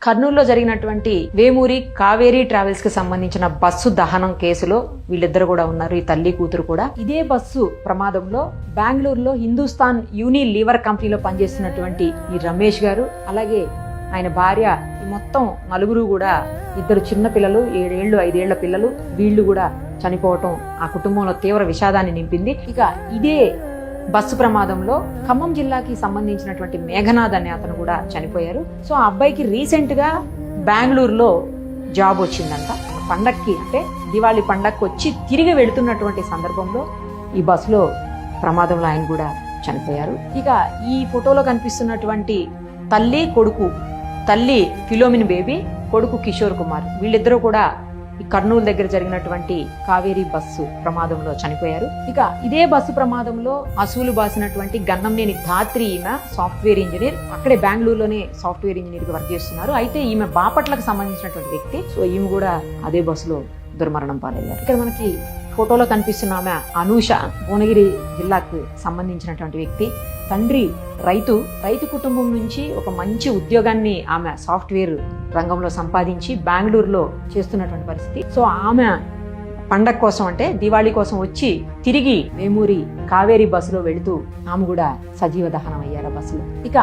కర్నూలులో జరిగినటువంటి వేమూరి కావేరీ ట్రావెల్స్ కి సంబంధించిన బస్సు దహనం కేసులో వీళ్ళిద్దరు కూడా ఉన్నారు, ఈ తల్లి కూతురు కూడా. ఇదే బస్సు ప్రమాదంలో బెంగళూరులో హిందుస్థాన్ యూనిలీవర్ కంపెనీలో పనిచేస్తున్నటువంటి ఈ రమేష్ గారు, అలాగే ఆయన భార్య, ఈ మొత్తం నలుగురు కూడా, ఇద్దరు చిన్న పిల్లలు, 7 ఏళ్ళు 5 ఏళ్ల పిల్లలు, వీళ్ళు కూడా చనిపోవటం ఆ కుటుంబంలో తీవ్ర విషాదాన్ని నింపింది. ఇక ఇదే బస్సు ప్రమాదంలో ఖమ్మం జిల్లాకి సంబంధించినటువంటి మేఘనాథ్ అనే అతను కూడా చనిపోయారు. సో ఆ అబ్బాయికి రీసెంట్ గా బెంగళూరులో జాబ్ వచ్చిందంట. పండక్కి, అంటే దివాళీ పండక్కి వచ్చి తిరిగి వెళుతున్నటువంటి సందర్భంలో ఈ బస్సులో ప్రమాదంలో ఆయన కూడా చనిపోయారు. ఇక ఈ ఫోటోలో కనిపిస్తున్నటువంటి తల్లి కొడుకు, తల్లి ఫిలోమిన్ బేబీ, కొడుకు కిషోర్ కుమార్, వీళ్ళిద్దరూ కూడా ఈ కర్నూలు దగ్గర జరిగినటువంటి కావేరీ బస్సు ప్రమాదంలో చనిపోయారు. ఇక ఇదే బస్సు ప్రమాదంలో అసూలు బాసినటువంటి గన్నంనేని ధాత్రి, ఈమె సాఫ్ట్వేర్ ఇంజనీర్, అక్కడే బెంగళూరులోనే సాఫ్ట్వేర్ ఇంజనీర్ గా వర్క్ చేస్తున్నారు. అయితే ఈమె బాపట్లకు సంబంధించినటువంటి వ్యక్తి. సో ఈమె కూడా అదే బస్సులో దుర్మరణం పాలయ్యారు. ఇక్కడ మనకి ఫోటోలో కనిపిస్తున్న ఆమె అనూష, భువనగిరి జిల్లాకు సంబంధించినటువంటి వ్యక్తి. తండ్రి రైతు కుటుంబం నుంచి ఒక మంచి ఉద్యోగాన్ని ఆమె సాఫ్ట్వేర్ రంగంలో సంపాదించి బెంగళూరులో చేస్తున్నటువంటి పరిస్థితి. సో ఆమె పండగ కోసం, అంటే దివాళీ కోసం వచ్చి తిరిగి వేమూరి కావేరీ బస్సులో వెళుతూ ఆమె కూడా సజీవ దహనం అయ్యారు బస్సులో. ఇక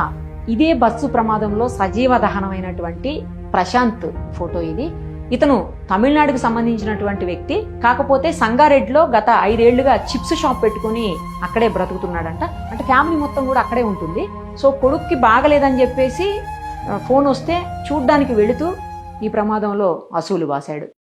ఇదే బస్సు ప్రమాదంలో సజీవ దహనమైనటువంటి ప్రశాంత్ ఫోటో ఇది. ఇతను తమిళనాడుకు సంబంధించినటువంటి వ్యక్తి, కాకపోతే సంగారెడ్డిలో గత 5 ఏళ్లుగా చిప్స్ షాప్ పెట్టుకుని అక్కడే బ్రతుకుతున్నాడంట. అంటే ఫ్యామిలీ మొత్తం కూడా అక్కడే ఉంటుంది. సో కొడుక్కి బాగలేదని చెప్పేసి ఫోన్ వస్తే చూడ్డానికి వెళుతూ ఈ ప్రమాదంలో అసూలు బాసాడు.